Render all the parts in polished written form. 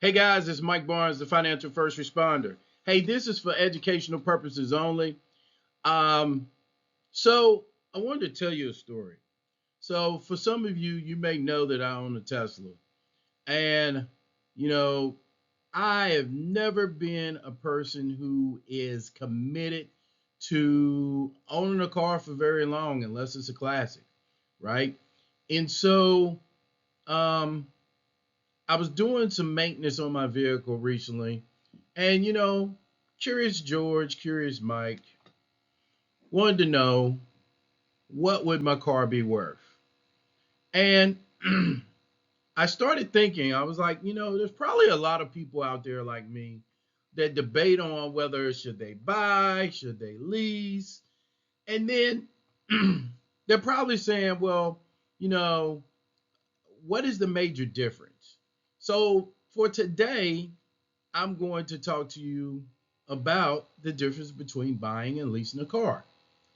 Hey guys, it's Mike Barnes, the financial first responder. Hey, this is for educational purposes only. Um, so I wanted to tell you a story. So for some of you, you may know that I own a Tesla, and you know, I have never been a person who is committed to owning a car for very long unless it's a classic, right? And so um, I was doing some maintenance on my vehicle recently, and Curious George, Curious Mike wanted to know what would my car be worth. And I started thinking, I was like, there's probably a lot of people out there like me that debate on whether should they buy, should they lease, and then they're probably saying, well, you know, what is the major difference? So for today, I'm going to talk to you about the difference between buying and leasing a car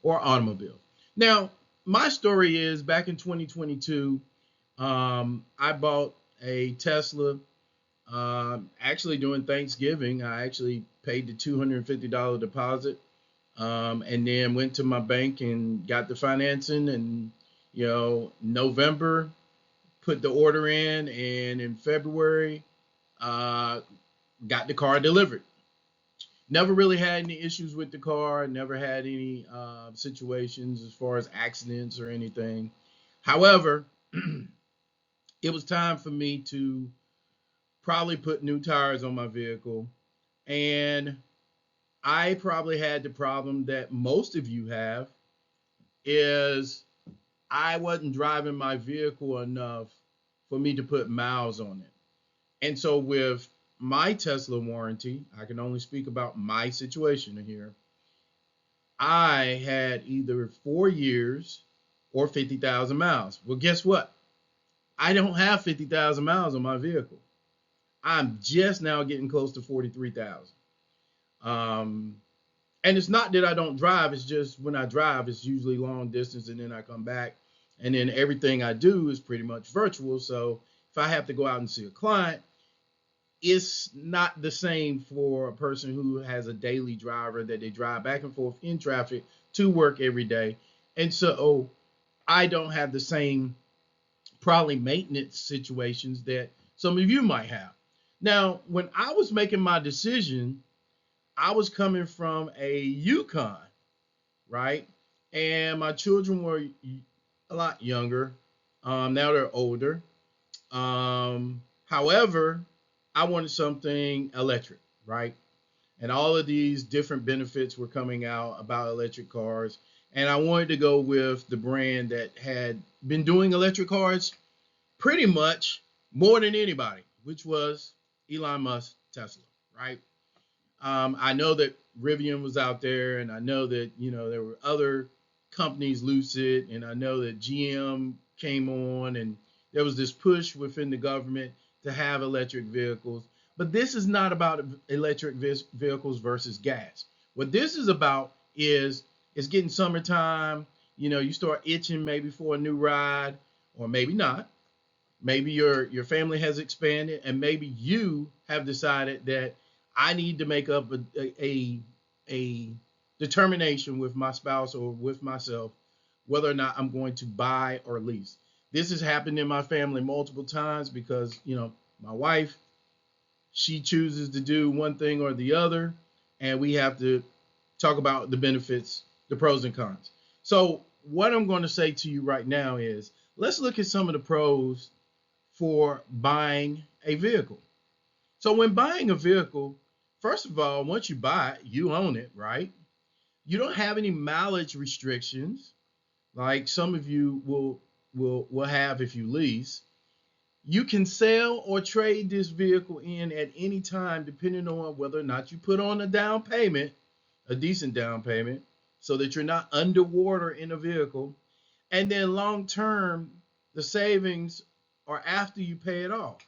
or automobile. Now, my story is back in 2022, I bought a Tesla. Actually, during Thanksgiving, I actually paid the $250 deposit, and then went to my bank and got the financing. And November, put the order in, and in February, uh, got the car delivered. Never really had any issues with the car. Never had any situations as far as accidents or anything. However, it was time for me to probably put new tires on my vehicle, and I probably had the problem that most of you have is I wasn't driving my vehicle enough for me to put miles on it. And so with my Tesla warranty, I can only speak about my situation here. I had either 4 years or 50,000 miles. Well, guess what? I don't have 50,000 miles on my vehicle. I'm just now getting close to 43,000. Um, and it's not that I don't drive. It's just when I drive, it's usually long distance, and then I come back, and then everything I do is pretty much virtual. So if I have to go out and see a client, it's not the same for a person who has a daily driver that they drive back and forth in traffic to work every day. And so I don't have the same probably maintenance situations that some of you might have. Now, when I was making my decision, I was coming from a Yukon, right? And my children were a lot younger. Now they're older. However, I wanted something electric, right? And all of these different benefits were coming out about electric cars. And I wanted to go with the brand that had been doing electric cars pretty much more than anybody, which was Elon Musk Tesla, right? I know that Rivian was out there, and I know that there were other companies, Lucid, and I know that GM came on, and there was this push within the government to have electric vehicles. But this is not about electric vehicles versus gas. What this is about is it's getting summertime. You start itching maybe for a new ride, or maybe not. Maybe your family has expanded, and maybe you have decided that I need to make up a determination with my spouse or with myself whether or not I'm going to buy or lease. This has happened in my family multiple times because my wife, she chooses to do one thing or the other, and we have to talk about the benefits, the pros and cons. So what I'm going to say to you right now is let's look at some of the pros for buying a vehicle. So when buying a vehicle, first of all, once you buy it, you own it, right? You don't have any mileage restrictions like some of you will have if you lease. You can sell or trade this vehicle in at any time depending on whether or not you put on a down payment, a decent down payment, so that you're not underwater in a vehicle. And then long term, the savings are after you pay it off.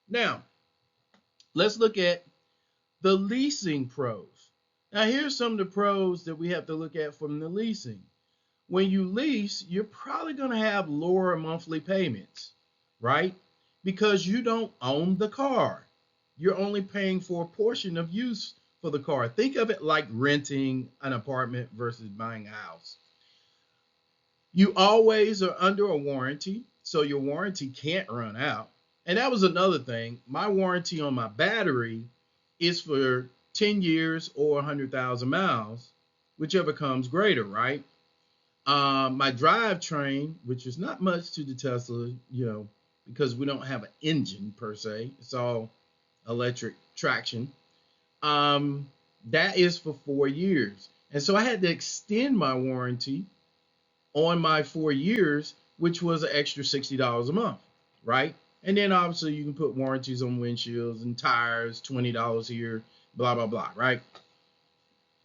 Now, let's look at the leasing pros. Now, here's some of the pros that we have to look at from the leasing. When you lease, you're probably going to have lower monthly payments, right? Because you don't own the car. you're only paying for a portion of use for the car. Think of it like renting an apartment versus buying a house. You always are under a warranty, so your warranty can't run out. And that was another thing. My warranty on my battery is for 10 years or 100,000 miles, whichever comes greater, right? My drivetrain, which is not much to the Tesla, because we don't have an engine per se, it's all electric traction. That is for 4 years. And so I had to extend my warranty on my 4 years, which was an extra $60 a month, right? And then obviously you can put warranties on windshields and tires, $20 here, blah, blah, blah, right?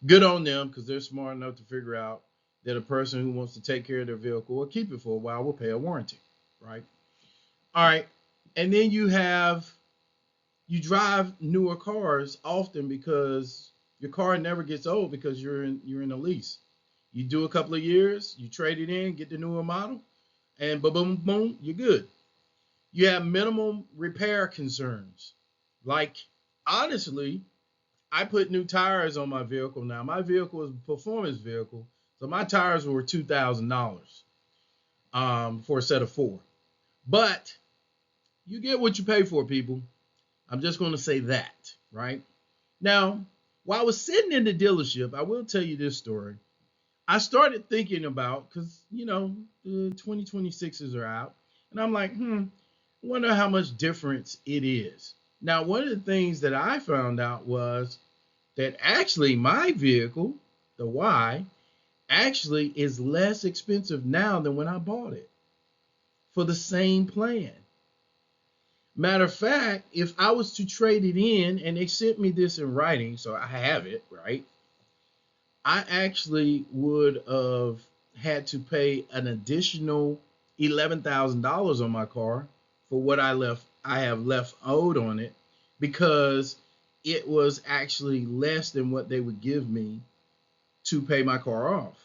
Good on them because they're smart enough to figure out that a person who wants to take care of their vehicle or keep it for a while will pay a warranty, right? All right. And then you drive newer cars often because your car never gets old because you're in a lease. You do a couple of years, you trade it in, get the newer model, and boom, boom, boom, you're good. You have minimum repair concerns. Like, honestly, I put new tires on my vehicle now. My vehicle is a performance vehicle, so my tires were $2,000 for a set of 4. But you get what you pay for, people. I'm just going to say that, right? Now, while I was sitting in the dealership, I will tell you this story. I started thinking about, because, the 2026s are out, and I'm like, I wonder how much difference it is. Now, one of the things that I found out was that actually my vehicle, the Y, actually is less expensive now than when I bought it for the same plan. Matter of fact, if I was to trade it in, and they sent me this in writing, so I have it, right? I actually would have had to pay an additional $11,000 on my car for what I have left owed on it, because it was actually less than what they would give me to pay my car off.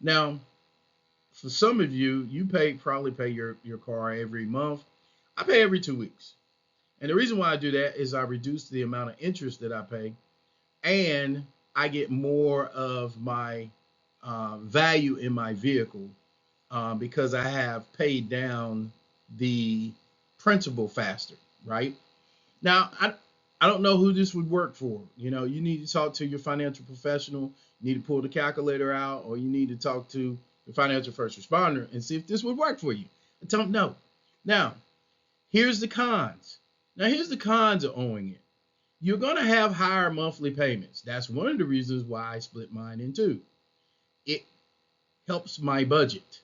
Now, for some of you, you probably pay your car every month. I pay every 2 weeks. And the reason why I do that is I reduce the amount of interest that I pay, and I get more of my value in my vehicle because I have paid down the principal faster, right? Now, I don't know who this would work for. You need to talk to your financial professional, you need to pull the calculator out, or you need to talk to the financial first responder and see if this would work for you. I don't know. Now, here's the cons. Here's the cons of owing it. You're going to have higher monthly payments. That's one of the reasons why I split mine in two. It helps my budget.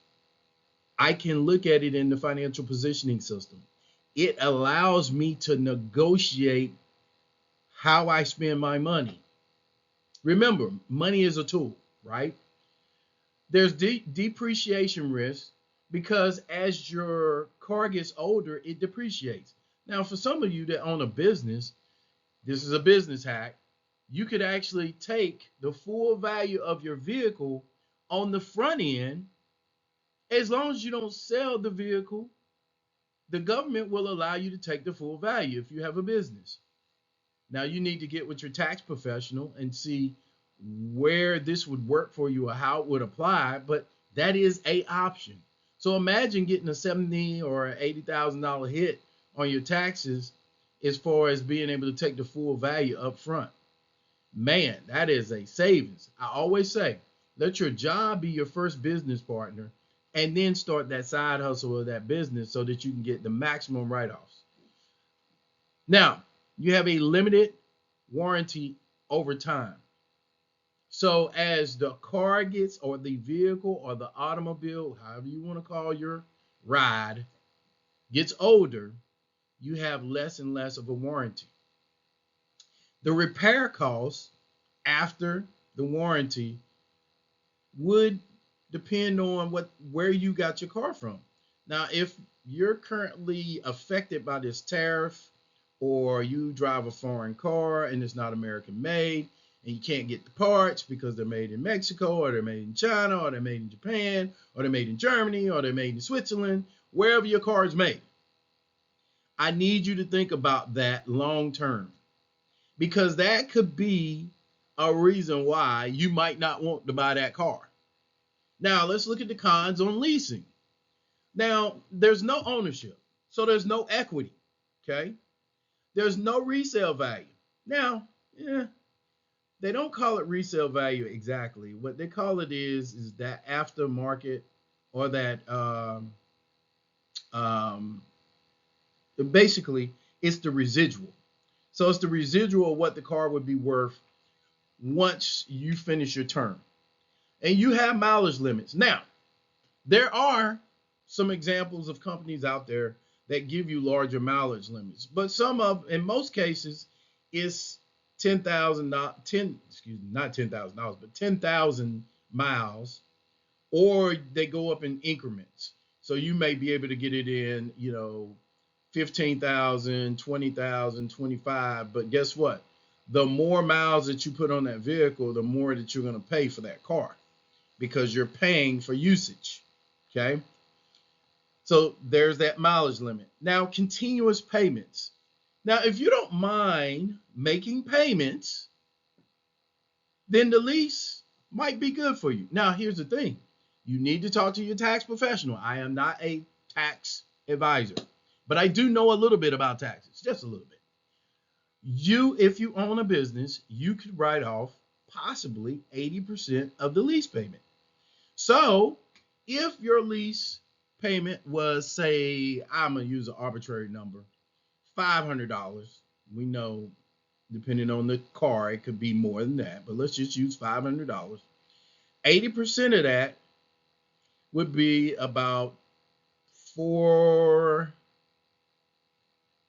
I can look at it in the financial positioning system. It allows me to negotiate how I spend my money. Remember, money is a tool, right? There's depreciation risk because as your car gets older, it depreciates. Now, for some of you that own a business, this is a business hack. You could actually take the full value of your vehicle on the front end. As long as you don't sell the vehicle, the government will allow you to take the full value if you have a business. Now, you need to get with your tax professional and see where this would work for you or how it would apply, but that is an option. So imagine getting a $70,000 or $80,000 hit on your taxes as far as being able to take the full value up front. Man, that is a savings. I always say, let your job be your first business partner and then start that side hustle or that business so that you can get the maximum write-offs. Now, you have a limited warranty over time. So as the car gets, or the vehicle or the automobile, however you want to call your ride, gets older, you have less and less of a warranty. The repair costs after the warranty would depend on where you got your car from. Now, if you're currently affected by this tariff, or you drive a foreign car and it's not American made, and you can't get the parts because they're made in Mexico, or they're made in China, or they're made in Japan, or they're made in Germany, or they're made in Switzerland, wherever your car is made, I need you to think about that long term. because that could be a reason why you might not want to buy that car. Now, let's look at the cons on leasing. Now, there's no ownership, so there's no equity, okay? There's no resale value. Now, yeah, they don't call it resale value exactly. What they call it is that aftermarket, or that um, basically it's the residual. So it's the residual of what the car would be worth once you finish your term. And you have mileage limits. Now, there are some examples of companies out there that give you larger mileage limits, but in most cases, it's 10,000, excuse me, not $10,000, but 10,000 miles, or they go up in increments. So you may be able to get it in, 15,000, 20,000, 25. But guess what? The more miles that you put on that vehicle, the more that you're going to pay for that car, because you're paying for usage. Okay. So there's that mileage limit. Now, continuous payments. Now, if you don't mind making payments, then the lease might be good for you. Now, here's the thing. You need to talk to your tax professional. I am not a tax advisor, but I do know a little bit about taxes, just a little bit. If you own a business, you could write off possibly 80% of the lease payment. So if your lease payment was, say, I'm going to use an arbitrary number, $500. We know, depending on the car, it could be more than that, but let's just use $500. 80% of that would be about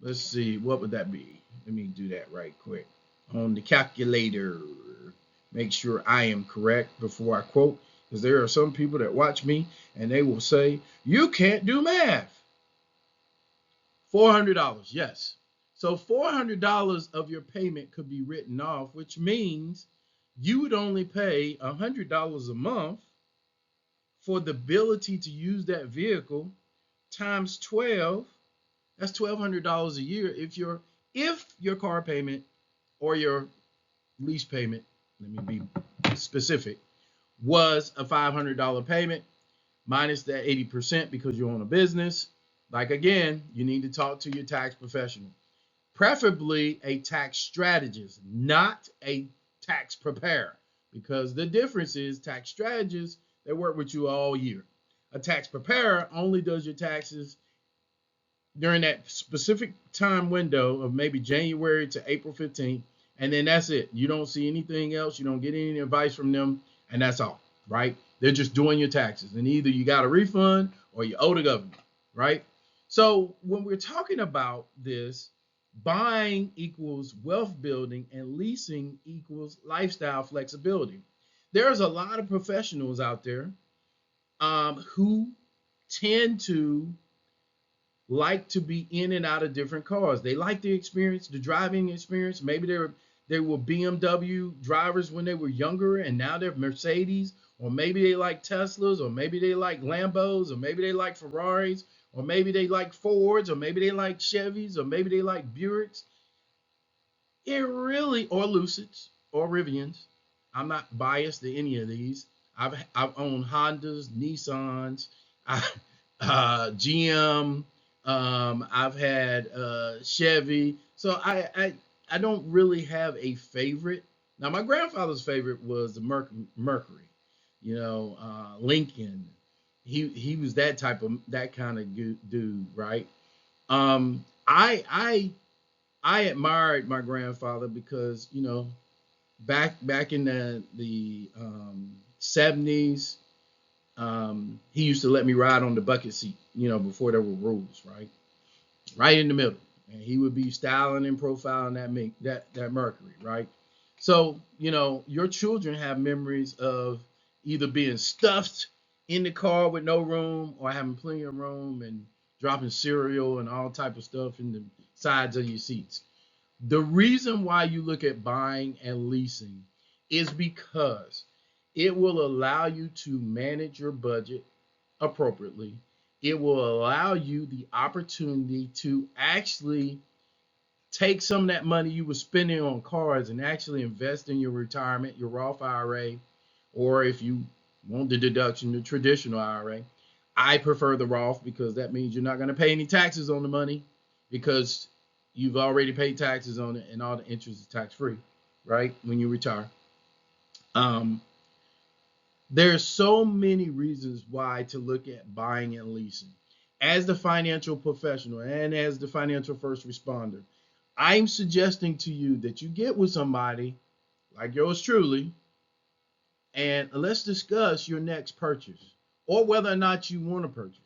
let's see, what would that be? Let me do that right quick on the calculator. Make sure I am correct before I quote, because there are some people that watch me and they will say, you can't do math. $400, yes. So $400 of your payment could be written off, which means you would only pay $100 a month for the ability to use that vehicle times 12. That's $1,200 a year if your car payment or your lease payment, let me be specific, was a $500 payment minus that 80% because you own a business. Like, again, you need to talk to your tax professional, preferably a tax strategist, not a tax preparer, because the difference is tax strategists, they work with you all year. A tax preparer only does your taxes during that specific time window of maybe January to April 15th, and then that's it. You don't see anything else. You don't get any advice from them, and that's all, right? They're just doing your taxes, and either you got a refund or you owe the government, right? So when we're talking about this, buying equals wealth building and leasing equals lifestyle flexibility. There's a lot of professionals out there who tend to like to be in and out of different cars. They like the experience, the driving experience. Maybe they were BMW drivers when they were younger, and now they're Mercedes, or maybe they like Teslas, or maybe they like Lambos, or maybe they like Ferraris, or maybe they like Fords, or maybe they like Chevys, or maybe they like Buicks. Or Lucids, or Rivians. I'm not biased to any of these. I've owned Hondas, Nissans, GM. I've had Chevy. So I don't really have a favorite. Now, my grandfather's favorite was the Mercury. Lincoln. He was that kind of dude, right? I admired my grandfather because back in the 70s, he used to let me ride on the bucket seat, before there were rules, right in the middle, and he would be styling and profiling that Mercury, right? So your children have memories of either being stuffed in the car with no room, or having plenty of room and dropping cereal and all type of stuff in the sides of your seats. The reason why you look at buying and leasing is because it will allow you to manage your budget appropriately. It will allow you the opportunity to actually take some of that money you were spending on cars and actually invest in your retirement, your Roth IRA, or if you want the deduction, the traditional IRA. I prefer the Roth because that means you're not going to pay any taxes on the money because you've already paid taxes on it and all the interest is tax free, right? When you retire. Um, there's so many reasons why to look at buying and leasing. As the financial professional and as the financial first responder, I'm suggesting to you that you get with somebody like yours truly and let's discuss your next purchase or whether or not you want to purchase.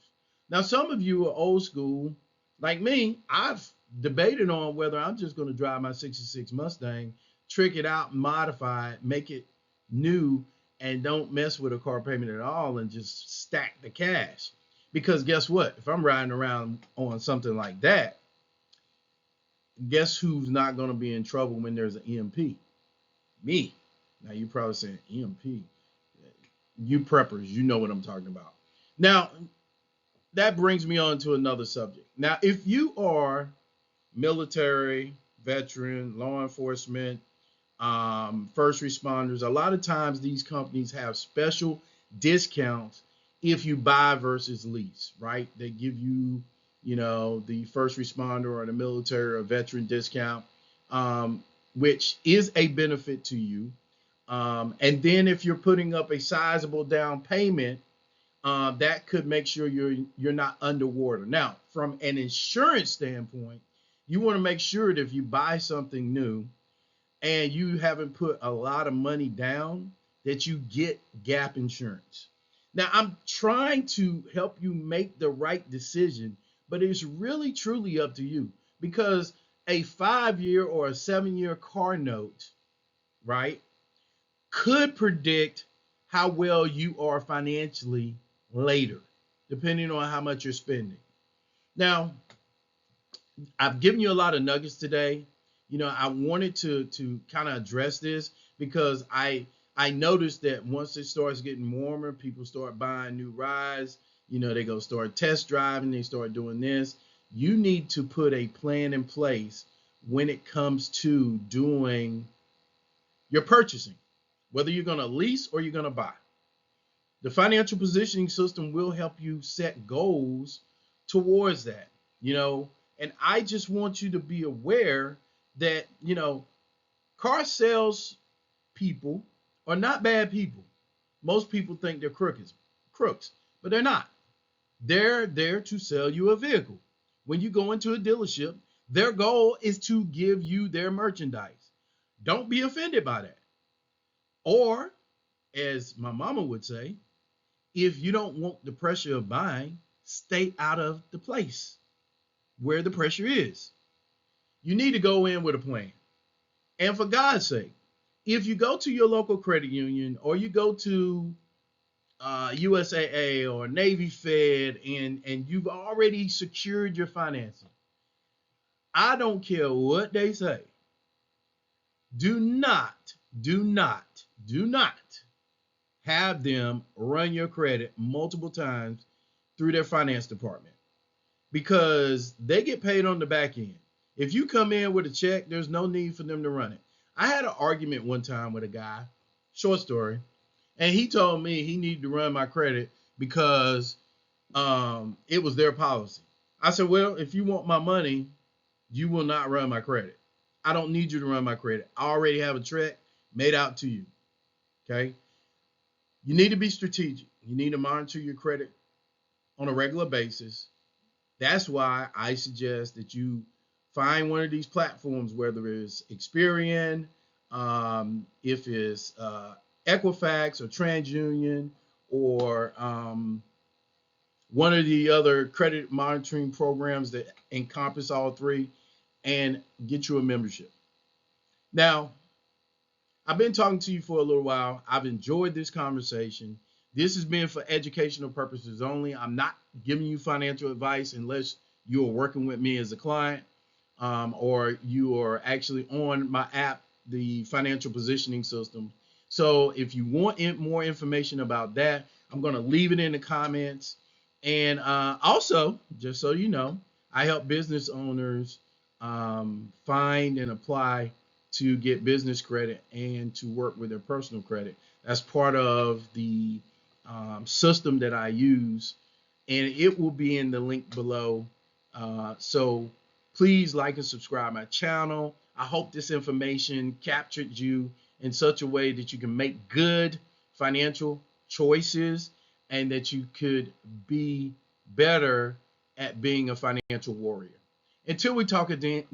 Now, some of you are old school, like me. I've debated on whether I'm just going to drive my 66 Mustang, trick it out, modify it, make it new, and don't mess with a car payment at all and just stack the cash. Because guess what? If I'm riding around on something like that, guess who's not going to be in trouble when there's an EMP? Me. Now you're probably saying EMP. You preppers, you know what I'm talking about. Now, that brings me on to another subject. Now, if you are military, veteran, law enforcement, first responders, a lot of times these companies have special discounts if you buy versus lease, right? They give you, the first responder or the military or veteran discount, which is a benefit to you. And then if you're putting up a sizable down payment, that could make sure you're not underwater. Now, from an insurance standpoint, you want to make sure that if you buy something new and you haven't put a lot of money down, that you get gap insurance. Now, I'm trying to help you make the right decision, but it's really truly up to you because a 5-year or a 7-year car note, right, could predict how well you are financially later, depending on how much you're spending. Now, I've given you a lot of nuggets today. I wanted to kind of address this because I noticed that once it starts getting warmer, people start buying new rides. They go start test driving, they start doing this. You need to put a plan in place when it comes to doing your purchasing, whether you're going to lease or you're going to buy. The financial positioning system will help you set goals towards that, and I just want you to be aware that, car sales people are not bad people. Most people think they're crooks, but they're not. They're there to sell you a vehicle. When you go into a dealership, their goal is to give you their merchandise. Don't be offended by that. Or, as my mama would say, if you don't want the pressure of buying, stay out of the place where the pressure is. You need to go in with a plan. And for God's sake, if you go to your local credit union or you go to USAA or Navy Fed and you've already secured your financing, I don't care what they say. Do not have them run your credit multiple times through their finance department because they get paid on the back end. If you come in with a check, there's no need for them to run it. I had an argument one time with a guy, short story, and he told me he needed to run my credit because it was their policy. I said, well, if you want my money, you will not run my credit. I don't need you to run my credit. I already have a check made out to you. Okay? You need to be strategic. You need to monitor your credit on a regular basis. That's why I suggest that you find one of these platforms, whether it's Experian, if it's Equifax or TransUnion, or one of the other credit monitoring programs that encompass all three, and get you a membership. Now, I've been talking to you for a little while. I've enjoyed this conversation. This has been for educational purposes only. I'm not giving you financial advice unless you are working with me as a client, or you are actually on my app, the financial positioning system. So if you want more information about that, I'm going to leave it in the comments. And also, just so you know, I help business owners find and apply to get business credit and to work with their personal credit. That's part of the system that I use, and it will be in the link below. So please like and subscribe my channel. I hope this information captured you in such a way that you can make good financial choices and that you could be better at being a financial warrior. Until we talk again,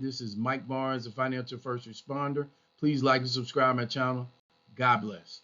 this is Mike Barnes, the financial first responder. Please like and subscribe my channel. God bless.